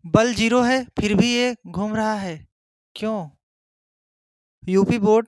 बल 0 है फिर भी ये घूम रहा है, क्यों? यूपी बोर्ड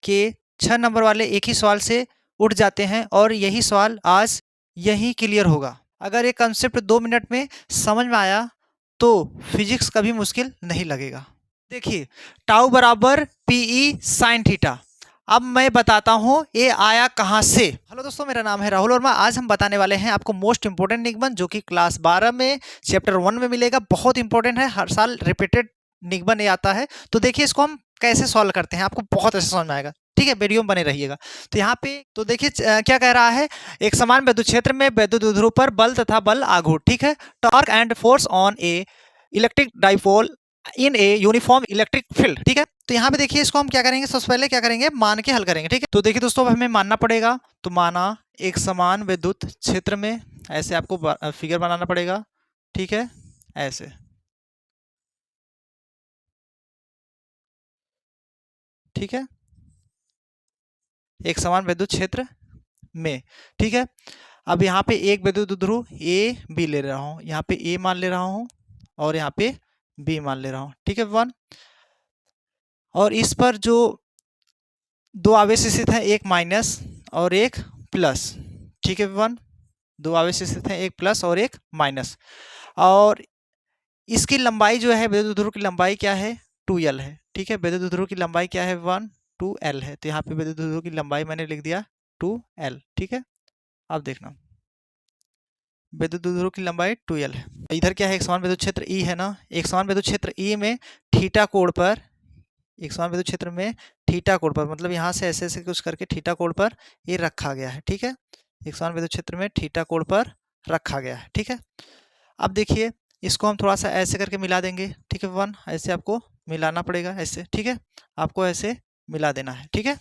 के 6 नंबर वाले एक ही सवाल से उठ जाते हैं और यही सवाल आज यहीं क्लियर होगा। अगर ये कंसेप्ट 2 मिनट में समझ में आया तो फिजिक्स कभी मुश्किल नहीं लगेगा। देखिए, टाउ बराबर पीई साइन थीटा। अब मैं बताता हूँ ये आया कहाँ से। हेलो दोस्तों, मेरा नाम है राहुल वर्मा। आज हम बताने वाले हैं आपको मोस्ट इंपोर्टेंट निगमन, जो कि क्लास 12 में चैप्टर 1 में मिलेगा। बहुत इंपॉर्टेंट है, हर साल रिपीटेड निगमन ये आता है। तो देखिए इसको हम कैसे सॉल्व करते हैं, आपको बहुत अच्छे समझ में आएगा। ठीक है, वीडियो में बने रहिएगा। तो यहाँ पे तो देखिए क्या कह रहा है, एक समान विद्युत क्षेत्र में विद्युत ध्रुव पर बल तथा बल आघूर्ण। ठीक है, torque and force on A electric dipole in a uniform electric field. ठीक है, तो यहाँ पे देखिए इसको हम क्या करेंगे, सबसे पहले क्या करेंगे, मान के हल करेंगे। ठीक है, तो देखिए दोस्तों हमें मानना पड़ेगा। तो माना एक समान विद्युत क्षेत्र में, ऐसे आपको फिगर बनाना पड़ेगा। ठीक है, ऐसे। ठीक है, एक समान विद्युत क्षेत्र में। ठीक है, अब यहाँ पे एक विद्युत ध्रुव ए बी ले रहा हूँ, यहाँ पे ए मान ले रहा हूँ और यहाँ पे बी मान ले रहा हूँ। ठीक है वन, और इस पर जो दो आवेश स्थित हैं, एक माइनस और एक प्लस। ठीक है वन, दो आवेश स्थित हैं, एक प्लस और एक माइनस। और इसकी लंबाई जो है, विद्युत ध्रुव की लंबाई क्या है, 2l है। ठीक है, विद्युत ध्रुव की लंबाई क्या है, 2l है। तो यहाँ पे विद्युत ध्रुव की लंबाई मैंने लिख दिया 2l। ठीक है, अब देखना, विद्युत ध्रुव की लंबाई 2l है। इधर क्या है, एक समान विद्युत क्षेत्र E है ना। एक समान विद्युत क्षेत्र E में थीटा कोण पर, एक समान विद्युत क्षेत्र में थीटा कोण पर, मतलब यहाँ से ऐसे ऐसे कुछ करके थीटा कोण पर ये रखा गया है। ठीक है, एक समान विद्युत क्षेत्र में थीटा कोण पर रखा गया है। ठीक है, अब देखिए इसको हम थोड़ा सा ऐसे करके मिला देंगे। ठीक है वन, ऐसे आपको मिलाना पड़ेगा ऐसे। ठीक है, आपको ऐसे मिला देना है। ठीक है,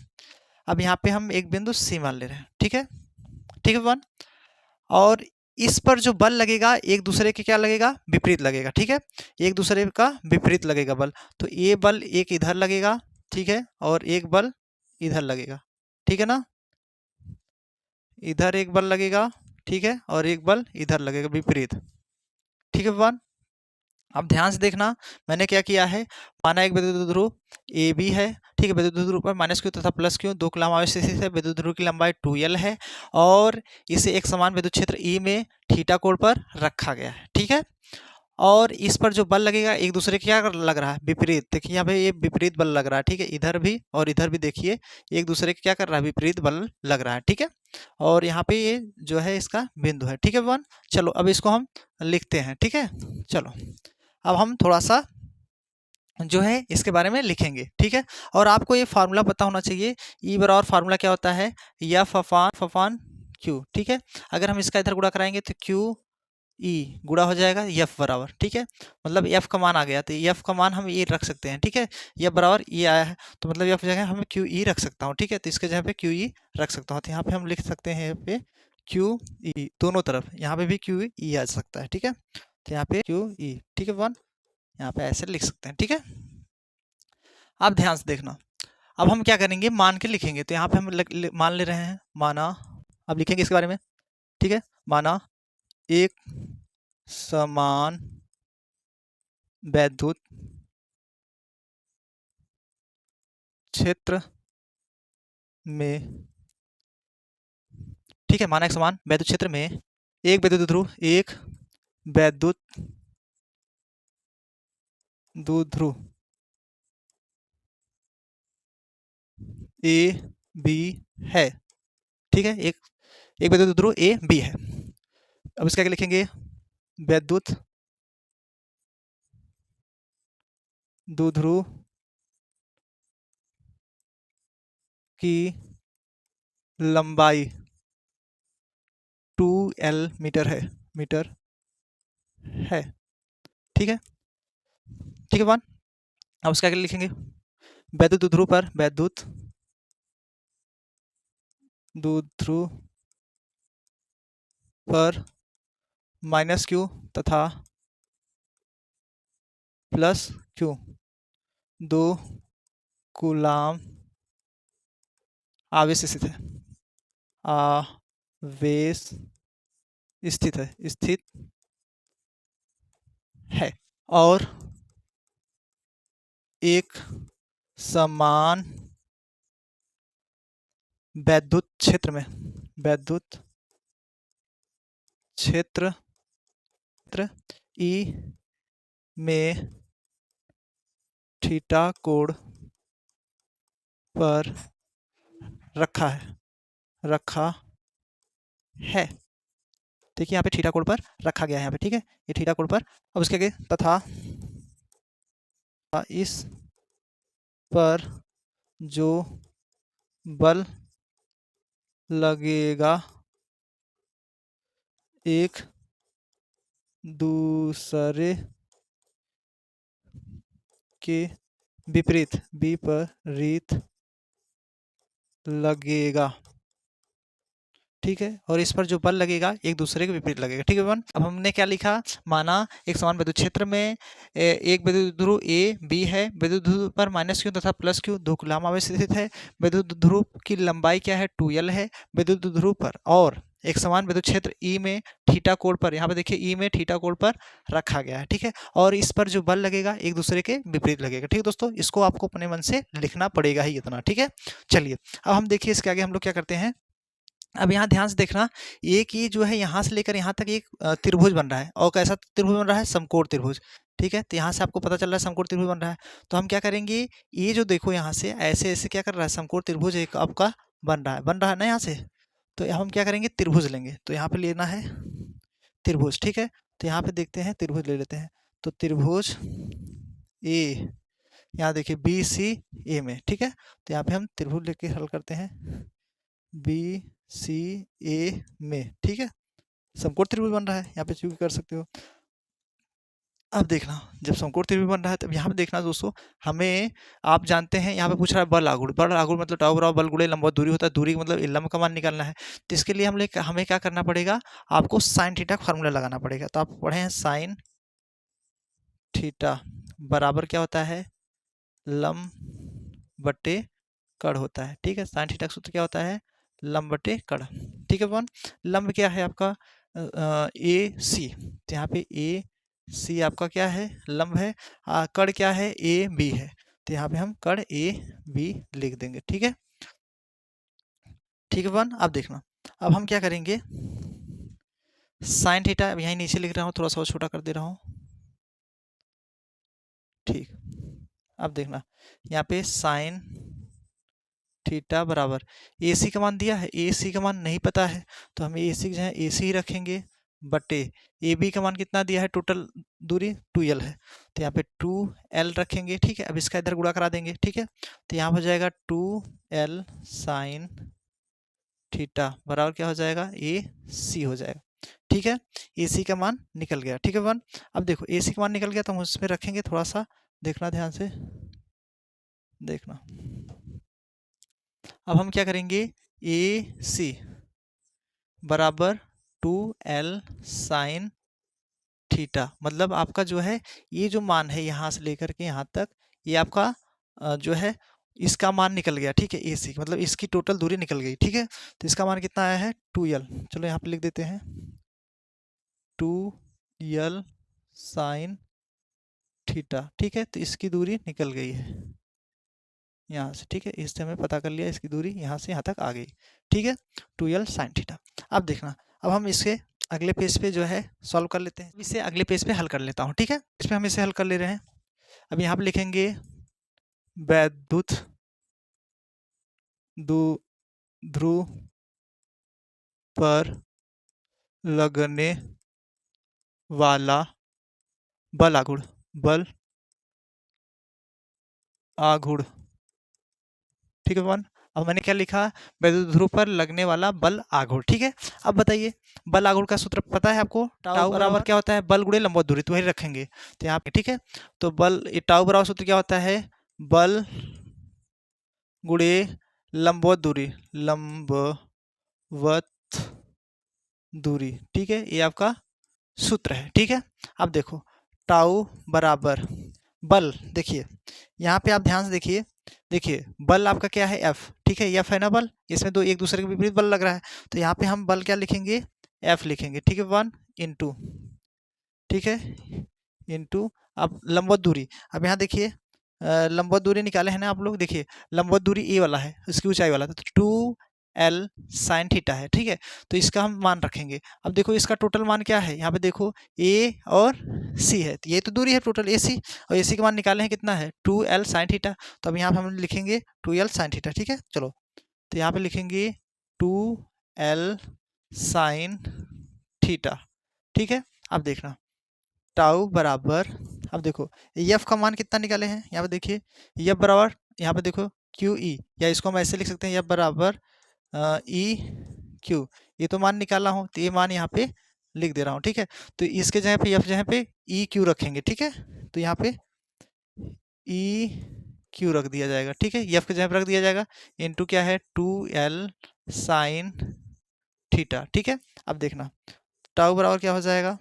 अब यहाँ पे हम एक बिंदु C मान ले रहे हैं। ठीक है, ठीक है वन, और इस पर जो बल लगेगा एक दूसरे के क्या लगेगा, विपरीत लगेगा। ठीक है, एक दूसरे का विपरीत लगेगा बल। तो ये बल एक इधर लगेगा, ठीक है, और एक बल इधर लगेगा। ठीक है ना, इधर एक बल लगेगा, ठीक है, और एक बल इधर लगेगा विपरीत। ठीक है वन, अब ध्यान से देखना, मैंने क्या किया है, माना एक विद्युत ध्रुव ए बी है। ठीक है, विद्युत ध्रुव पर माइनस क्यू तथा प्लस क्यू दो कूलम्ब आवेश स्थित है। विद्युत ध्रुव की लंबाई 2l है और इसे एक समान विद्युत क्षेत्र E में थीटा कोण पर रखा गया है। ठीक है, और इस पर जो बल लगेगा एक दूसरे के क्या लग रहा है, विपरीत। देखिए यहाँ पे ये विपरीत बल लग रहा है। ठीक है, इधर भी और इधर भी देखिए एक दूसरे के क्या कर रहा है, विपरीत बल लग रहा है। ठीक है, और यहाँ पे ये जो है इसका बिंदु है। ठीक है वन, चलो अब इसको हम लिखते हैं। ठीक है, चलो अब हम थोड़ा सा जो है इसके बारे में लिखेंगे। ठीक है, और आपको ये फार्मूला पता होना चाहिए। ई बराबर फार्मूला क्या होता है, एफ अपान क्यू। ठीक है, अगर हम इसका इधर गुणा कराएंगे तो क्यू ई गुणा हो जाएगा एफ बराबर। ठीक है, मतलब एफ का मान आ गया तो एफ का मान हम ये रख सकते हैं। ठीक है, एफ बराबर ये आया है तो मतलब एफ जगह हम क्यू ई रख सकता हूँ। ठीक है, तो इसके जगह पे क्यू ई रख सकता हूँ। तो यहाँ पे हम लिख सकते हैं, यहाँ पे क्यू ई दोनों तरफ, यहाँ पे भी क्यू ई आ सकता है। ठीक है, तो यहाँ पे क्यू ई, ठीक है वन, यहाँ पे ऐसे लिख सकते हैं। ठीक है, आप ध्यान से देखना, अब हम क्या करेंगे, मान के लिखेंगे। तो यहाँ पे हम मान ले रहे हैं, माना, अब लिखेंगे इसके बारे में। ठीक है, माना एक समान वैद्युत क्षेत्र में, ठीक है, माना एक समान वैद्युत क्षेत्र में एक विद्युत ध्रुव, एक वैद्युत ध्रुव ए बी है। ठीक है, एक विद्युत ध्रुव ए बी है। अब इसका क्या लिखेंगे, वैद्युत द्विध्रुव की लंबाई 2l मीटर है, मीटर है। ठीक है, ठीक है वन, अब उसका क्या लिखेंगे, वैद्युत ध्रुव पर, वैद्युत ध्रुव पर माइनस क्यू तथा प्लस क्यू दो कूलाम आवेश स्थित है, आवेश स्थित है, स्थित है। और एक समान वैद्युत क्षेत्र में ई में थीटा कोण पर रखा है। देखिए यहाँ पे थीटा कोण पर रखा गया है यहाँ पे, ठीक है, ये थीटा कोण पर। अब उसके आगे तथा इस पर जो बल लगेगा एक दूसरे के विपरीत लगेगा, ठीक है, और इस पर जो बल लगेगा एक दूसरे के विपरीत लगेगा, ठीक है वन। अब हमने क्या लिखा, माना एक समान विद्युत क्षेत्र में एक विद्युत ध्रुव ए बी है, विद्युत ध्रुव पर माइनस क्यू तथा प्लस क्यू दो कूलाम आवेश स्थित है, विद्युत ध्रुव की लंबाई क्या है 2l है विद्युत ध्रुव पर, और एक समान विद्युत क्षेत्र ई में थीटा कोण पर, यहाँ पे देखिए ई में थीटा कोण पर रखा गया है, ठीक है, और इस पर जो बल लगेगा एक दूसरे के विपरीत लगेगा, ठीक है दोस्तों, इसको आपको अपने मन से लिखना पड़ेगा ही इतना, ठीक है। चलिए अब हम देखिए इसके आगे हम लोग क्या करते हैं। अब यहाँ ध्यान से देखना, एक ये जो है यहाँ से लेकर यहाँ तक एक त्रिभुज बन रहा है, और कैसा त्रिभुज बन रहा है, समकोण त्रिभुज, ठीक है, तो यहाँ से आपको पता चल रहा है समकोण त्रिभुज बन रहा है। तो हम क्या करेंगे, ये जो देखो यहाँ से ऐसे ऐसे क्या कर रहा है, समकोण त्रिभुज एक आपका बन रहा है ना यहाँ से, तो हम क्या करेंगे, त्रिभुज लेंगे, तो यहाँ पे लेना है त्रिभुज, ठीक है, तो यहाँ पे देखते हैं त्रिभुज ले लेते हैं, तो त्रिभुज ए, यहाँ देखिए बी सी ए में, ठीक है, तो यहाँ पे हम त्रिभुज लेके हल करते हैं, बी सी ए में, ठीक है, समकोण त्रिभुज बन रहा है, यहाँ पे चूंकि कर सकते हो। अब देखना, जब समकोण त्रिभुज बन रहा है तब यहाँ पे देखना दोस्तों, हमें आप जानते हैं यहाँ पे पूछ रहा है बल आघूर्ण मतलब टाउ बराबर बल गुणे लंबवत दूरी होता है, दूरी मतलब लंब का मान निकालना है, तो इसके लिए हमें क्या करना पड़ेगा, आपको साइन थीटा का फार्मूला लगाना पड़ेगा। तो आप पढ़े हैं साइन थीटा बराबर क्या होता है, लंब बटे कड़ होता है, ठीक है, साइन थीटा का सूत्र क्या होता है, लंब बटे कड़, ठीक है वन। लंब क्या है आपका ए सी, तो यहाँ पे ए सी आपका क्या है, लंब है, कड़ क्या है, ए बी है, तो यहाँ पे हम कड़ ए बी लिख देंगे, ठीक है, ठीक है वन। अब देखना, अब हम क्या करेंगे, साइन थीटा अब यहीं नीचे लिख रहा हूँ, थोड़ा सा और छोटा कर दे रहा हूँ, ठीक। अब देखना यहाँ पे साइन थीटा बराबर ए सी का मान दिया है, ए सी का मान नहीं पता है, तो हम ए सी की जगह ए सी ही रखेंगे, बटे ए बी का मान कितना दिया है, टोटल दूरी 2l है, तो यहाँ पे 2l रखेंगे, ठीक है। अब इसका इधर गुणा करा देंगे, ठीक है, तो यहाँ हो जाएगा 2l साइन थीटा बराबर क्या हो जाएगा, ए सी हो जाएगा, ठीक है, ए सी का मान निकल गया, ठीक है वन। अब देखो ए सी का मान निकल गया तो हम उसमें रखेंगे, थोड़ा सा देखना ध्यान से देखना। अब हम क्या करेंगे, ए सी बराबर 2l साइन थीटा, मतलब आपका जो है ये जो मान है यहाँ से लेकर के यहाँ तक, ये आपका जो है इसका मान निकल गया, ठीक है, ए सी मतलब इसकी टोटल दूरी निकल गई, ठीक है, तो इसका मान कितना आया है 2l, चलो यहाँ पे लिख देते हैं 2l साइन थीटा, ठीक है, तो इसकी दूरी निकल गई है यहाँ से, ठीक है, इससे हमें पता कर लिया इसकी दूरी यहाँ से यहाँ तक आ गई, ठीक है, 2l साइन थीटा। अब देखना, अब हम इसके अगले पेज पे जो है सॉल्व कर लेते हैं, इसे अगले पेज पे हल कर लेता हूँ, ठीक है, इसमें हम इसे हल कर ले रहे हैं। अब यहाँ पे लिखेंगे वैद्युत ध्रुव पर लगने वाला बल आघूर्ण, ठीक है वन। अब मैंने क्या लिखा, वैद्युत ध्रुव पर लगने वाला बल आघूर्ण, ठीक है। अब बताइए बल आघूर्ण का सूत्र पता है आपको, टाउ बराबर क्या होता है, बल गुणे लंबवत दूरी, तो वही रखेंगे, तो यहाँ पे ठीक है, तो बल टाउ बराबर सूत्र क्या होता है, बल गुणे लंबवत दूरी, ठीक है, ये आपका सूत्र है, ठीक है। अब देखो टाउ बराबर बल, देखिए यहाँ पे आप ध्यान से देखिए बल आपका क्या है F, ठीक है, F है ना बल, इसमें दो एक दूसरे के विपरीत बल लग रहा है, तो यहाँ पे हम बल क्या लिखेंगे, F लिखेंगे, ठीक है, 1 इंटू, ठीक है, इंटू अब लंबवत दूरी, अब यहाँ देखिए लंबवत दूरी निकाले हैं ना आप लोग, देखिए लंबवत दूरी ए वाला है, इसकी ऊंचाई वाला, तो 2l साइन थीटा है, ठीक है। तो इसका हम मान रखेंगे। अब देखो इसका टोटल मान क्या है, यहाँ पे देखो ए और सी है, तो ये तो दूरी है टोटल ए सी, और ए सी का मान निकाले हैं कितना है 2l साइन थीटा। तो अब यहाँ पे हम लिखेंगे 2l साइन थीटा, ठीक है। चलो तो यहाँ पे लिखेंगे 2l साइन थीटा, ठीक है। अब देखना टाउ बराबर, अब देखो एफ का मान कितना निकाले हैं, यहाँ पे देखिए एफ बराबर, यहाँ पे देखो क्यू ई, या इसको हम ऐसे लिख सकते हैं एफ बराबर ई क्यू, ये तो मान निकाला हूँ, तो ये मान यहाँ पे लिख दे रहा हूँ, ठीक है। तो इसके जगह पे एफ जगह पे ई क्यू रखेंगे, ठीक है। तो यहाँ पे ई क्यू रख दिया जाएगा, ठीक है, एफ के जगह पे रख दिया जाएगा, इनटू क्या है 2l साइन थीटा, ठीक है। अब देखना टाउ बराबर क्या हो जाएगा,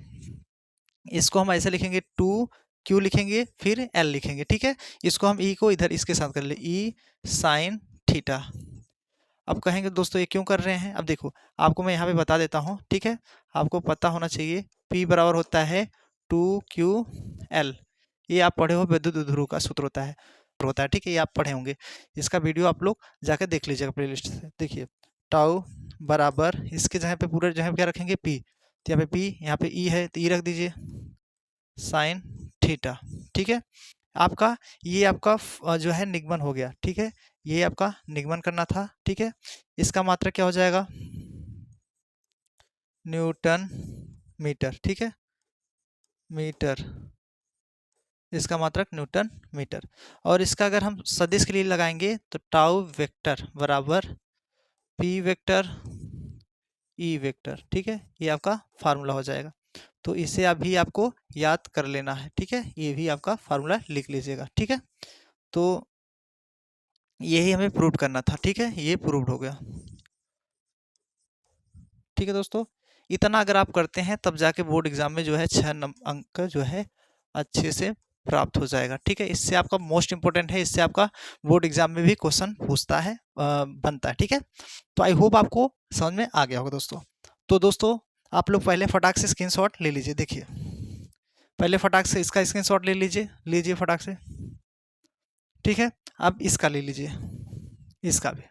इसको हम ऐसे लिखेंगे 2q लिखेंगे फिर l लिखेंगे, ठीक है। इसको हम e को इधर इसके साथ कर ले, e साइन थीटा। अब कहेंगे दोस्तों ये क्यों कर रहे हैं, अब देखो आपको मैं यहाँ पे बता देता हूँ, ठीक है। आपको पता होना चाहिए p बराबर होता है 2ql, ये आप पढ़े हो, विद्युत ध्रुव का सूत्र होता है, ठीक है, ये आप पढ़े होंगे। इसका वीडियो आप लोग जाकर देख लीजिएगा प्लेलिस्ट से। देखिए टाउ बराबर, इसके जगह पे पूरे जगह पे क्या रखेंगे p, तो यहाँ पे p, यहाँ पे e है तो e रख दीजिए साइन थीटा, ठीक है। आपका ये आपका जो है निगमन हो गया, ठीक है, ये आपका निगमन करना था, ठीक है। इसका मात्रक क्या हो जाएगा न्यूटन मीटर, ठीक है, मीटर, इसका मात्रक न्यूटन मीटर। और इसका अगर हम सदिश के लिए लगाएंगे तो टाउ वेक्टर बराबर पी वेक्टर ई वेक्टर, ठीक है, ये आपका फार्मूला हो जाएगा। तो इसे अभी आपको याद कर लेना है, ठीक है, ये भी आपका फार्मूला लिख लीजिएगा, ठीक है। तो यही हमें प्रूव करना था, ठीक है, ये प्रूव्ड हो गया, ठीक है दोस्तों। इतना अगर आप करते हैं तब जाके बोर्ड एग्जाम में जो है 6 अंक जो है अच्छे से प्राप्त हो जाएगा, ठीक है। इससे आपका मोस्ट इंपॉर्टेंट है, इससे आपका बोर्ड एग्जाम में भी क्वेश्चन पूछता है, बनता है, ठीक है। तो आई होप आपको समझ में आ गया होगा दोस्तों। तो दोस्तों आप लोग पहले फटाक से स्क्रीनशॉट ले लीजिए, देखिए पहले फटाक से इसका स्क्रीनशॉट ले लीजिए फटाक से, ठीक है। अब इसका ले लीजिए, इसका भी,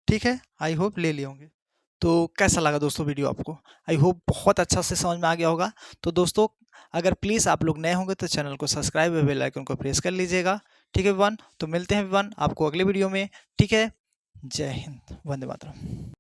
ठीक है। आई होप ले लिए होंगे। तो कैसा लगा दोस्तों वीडियो आपको, आई होप बहुत अच्छा से समझ में आ गया होगा। तो दोस्तों अगर प्लीज़ आप लोग नए होंगे तो चैनल को सब्सक्राइब और बेल आइकन को प्रेस कर लीजिएगा, ठीक है विवान। तो मिलते हैं विवान आपको अगले वीडियो में, ठीक है। जय हिंद, वंदे मातरम।